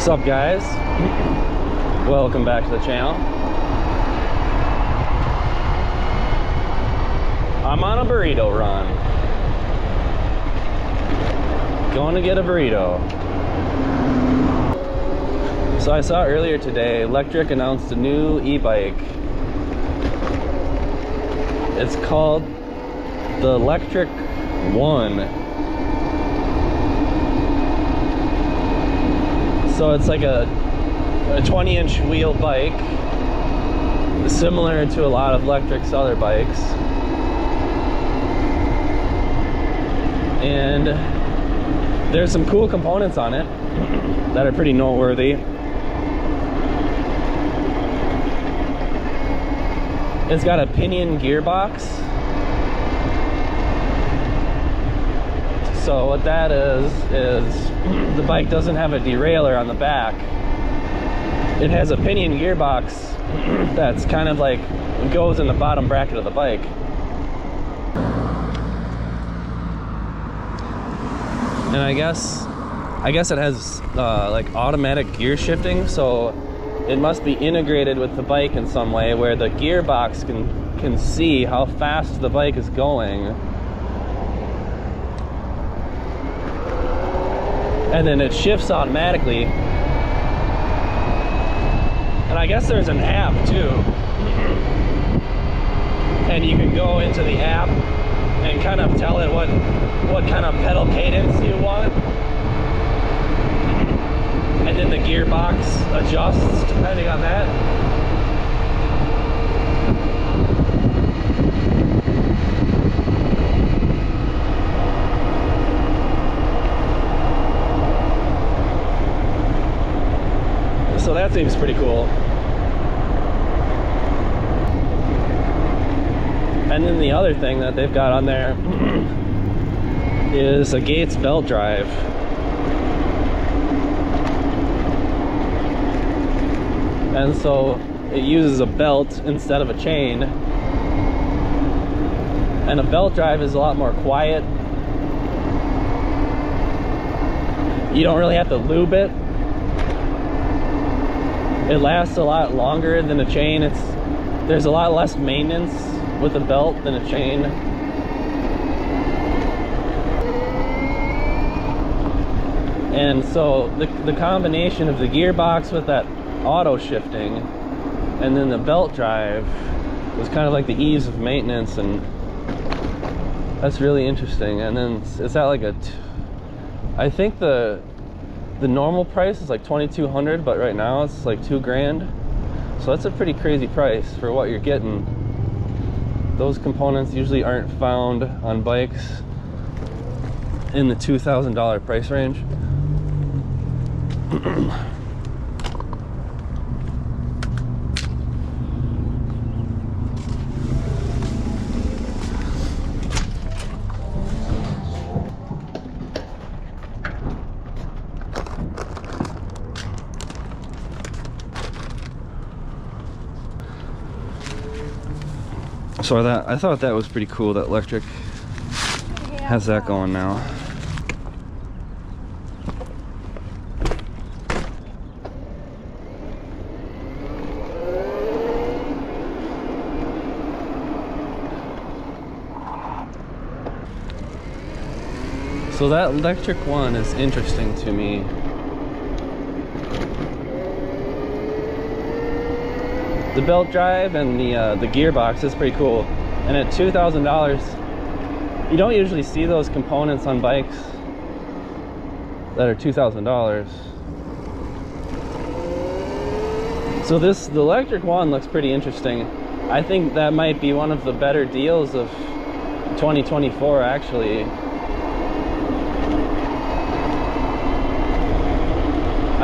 What's up, guys? Welcome back to the channel. I'm on a burrito run. Going to get a burrito. So I saw earlier today, Lectric announced a new e-bike. It's called the Lectric 1. So it's like a 20-inch wheel bike, similar to a lot of Lectric's other bikes. And there's some cool components on it that are pretty noteworthy. It's got a Pinion gearbox. So what that is the bike doesn't have a derailleur on the back. It has a Pinion gearbox that's kind of like goes in the bottom bracket of the bike. And I guess it has like automatic gear shifting, so it must be integrated with the bike in some way where the gearbox can see how fast the bike is going. And then it shifts automatically. And I guess there's an app too. And you can go into the app and kind of tell it what kind of pedal cadence you want. And then the gearbox adjusts depending on that. So that seems pretty cool. And then the other thing that they've got on there is a Gates belt drive. And so it uses a belt instead of a chain. And a belt drive is a lot more quiet. You don't really have to lube it. It lasts a lot longer than a chain. There's a lot less maintenance with a belt than a chain. And so the combination of the gearbox with that auto shifting and then the belt drive was kind of like the ease of maintenance, and that's really interesting. And then it's at like I think the normal price is like $2,200, but right now it's like $2,000. So that's a pretty crazy price for what you're getting. Those components usually aren't found on bikes in the $2,000 price range. So I thought that was pretty cool that Lectric has that going now. So that Lectric one is interesting to me. The belt drive and the gearbox is pretty cool. And at $2,000, you don't usually see those components on bikes that are $2,000. So the Lectric one looks pretty interesting. I think that might be one of the better deals of 2024, actually.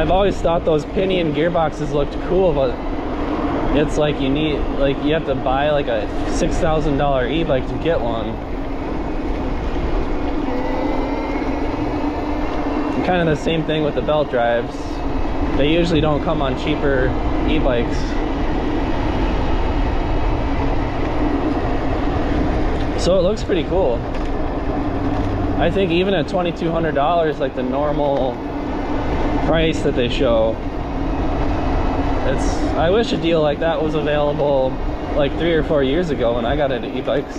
I've always thought those Pinion gearboxes looked cool, but it's like you have to buy like a $6,000 e-bike to get one. And kind of the same thing with the belt drives. They usually don't come on cheaper e-bikes. So it looks pretty cool. I think even at $2,200, like the normal price that they show. I wish a deal like that was available like 3 or 4 years ago when I got into e-bikes,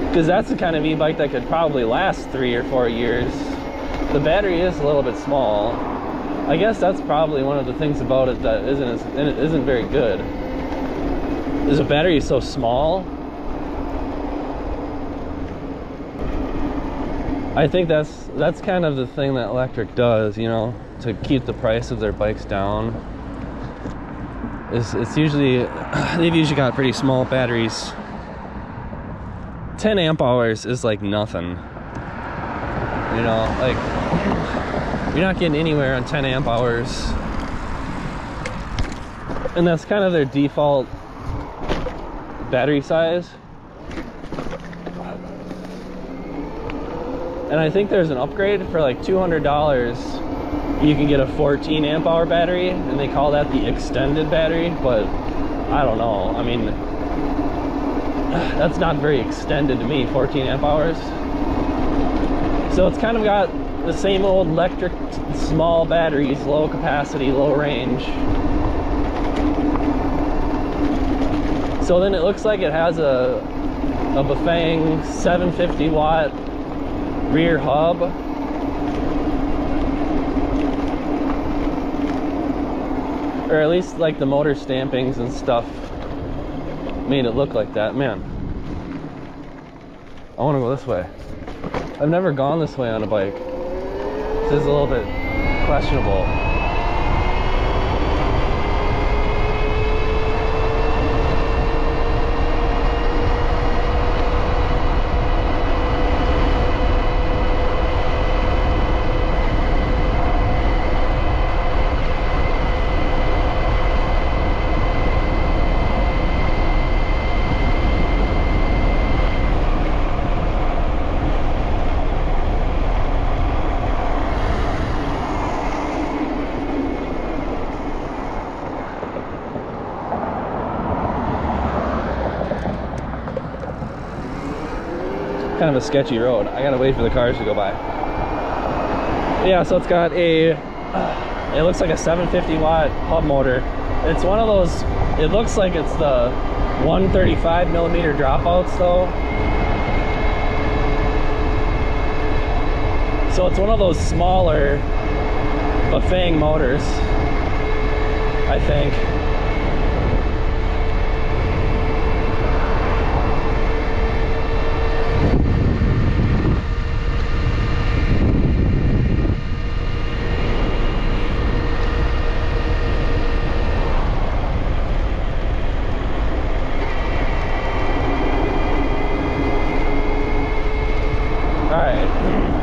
because that's the kind of e-bike that could probably last 3 or 4 years. The battery is a little bit small. I guess that's probably one of the things about it that isn't very good, is the battery is so small. I think that's kind of the thing that Lectric does, you know, to keep the price of their bikes down. It's usually, they've usually got pretty small batteries. 10 amp hours is like nothing, you know, like you're not getting anywhere on 10 amp hours, and that's kind of their default battery size. And I think there's an upgrade for like $200. You can get a 14 amp hour battery, and they call that the extended battery, but I don't know. I mean, that's not very extended to me, 14 amp hours. So it's kind of got the same old Lectric small batteries, low capacity, low range. So then it looks like it has a Bafang 750 watt rear hub. Or at least like the motor stampings and stuff made it look like that. Man, I want to go this way. I've never gone this way on a bike. This is a little bit questionable. Kind of a sketchy road. I gotta wait for the cars to go by. Yeah, so it's got it looks like a 750 watt hub motor. It's one of those, it looks like it's the 135 millimeter dropouts though. So it's one of those smaller Bafang motors, I think.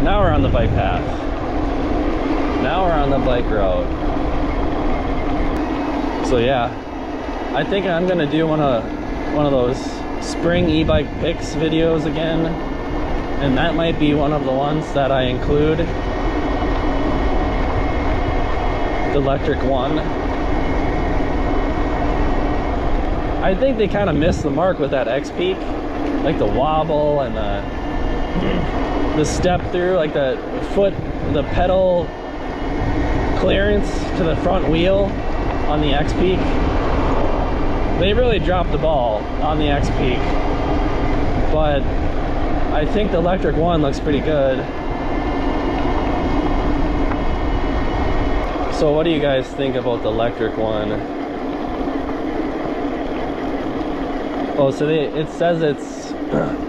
Now we're on the bike path. Now we're on the bike road. So yeah, I think I'm gonna do one of those spring e-bike picks videos again, and that might be one of the ones that I include the Lectric one. I think they kind of missed the mark with that X-Peak, like the wobble and the step through, like the pedal clearance to the front wheel on the X-Peak. They really dropped the ball on the X-Peak, but I think the Lectric one looks pretty good. So what do you guys think about the Lectric one? Oh, so it says it's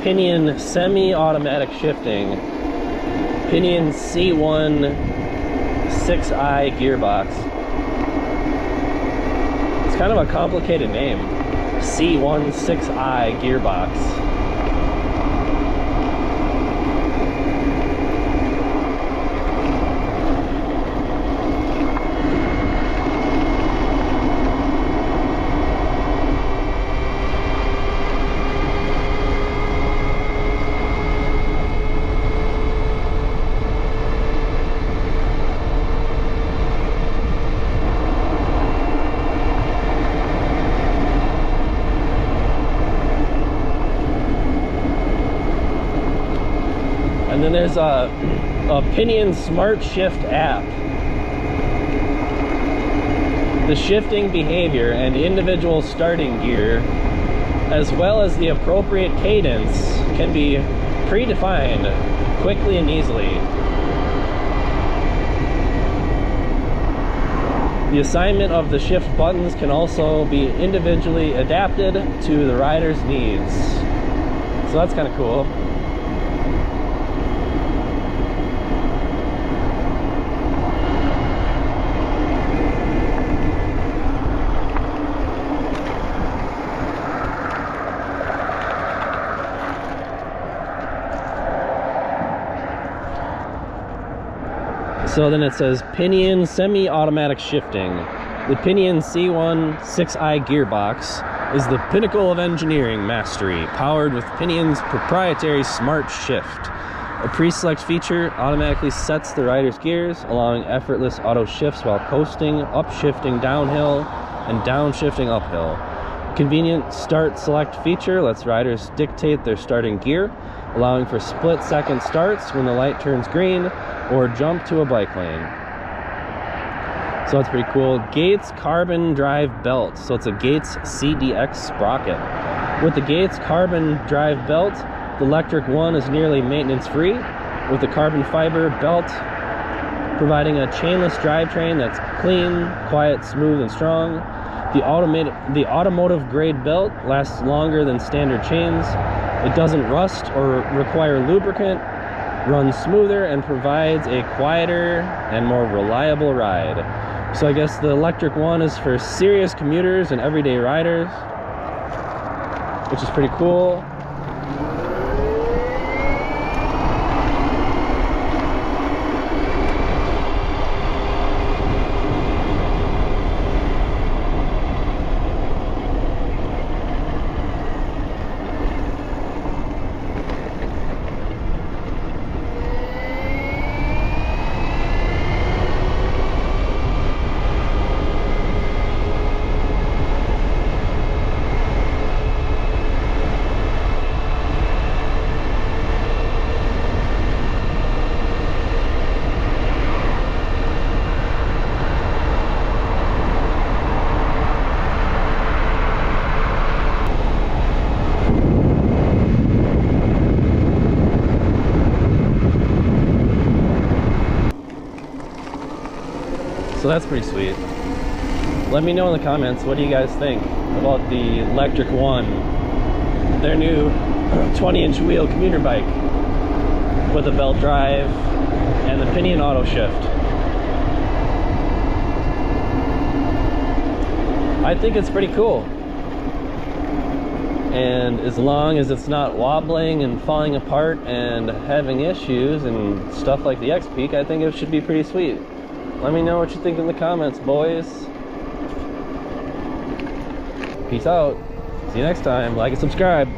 Pinion semi-automatic shifting, Pinion C1 6i gearbox. It's kind of a complicated name, C1 6i gearbox. And then there's a a Pinion Smart Shift app. The shifting behavior and individual starting gear, as well as the appropriate cadence, can be predefined quickly and easily. The assignment of the shift buttons can also be individually adapted to the rider's needs. So that's kind of cool. So then it says Pinion semi-automatic shifting. The Pinion C1 6i gearbox is the pinnacle of engineering mastery, powered with Pinion's proprietary smart shift. A pre-select feature automatically sets the rider's gears, allowing effortless auto shifts while coasting, upshifting downhill, and downshifting uphill. Convenient start select feature lets riders dictate their starting gear, allowing for split-second starts when the light turns green, or jump to a bike lane. So that's pretty cool. Gates carbon drive belt. So it's a Gates CDX sprocket. With the Gates carbon drive belt, the Lectric 1 is nearly maintenance-free, with the carbon fiber belt providing a chainless drivetrain that's clean, quiet, smooth, and strong. The automotive-grade belt lasts longer than standard chains. It doesn't rust or require lubricant, runs smoother, and provides a quieter and more reliable ride. So I guess the Lectric 1 is for serious commuters and everyday riders, which is pretty cool. So that's pretty sweet. Let me know in the comments, what do you guys think about the Lectric 1, their new 20-inch wheel commuter bike with a belt drive and the Pinion auto shift. I think it's pretty cool. And as long as it's not wobbling and falling apart and having issues and stuff like the X-Peak, I think it should be pretty sweet. Let me know what you think in the comments, boys. Peace out. See you next time. Like and subscribe.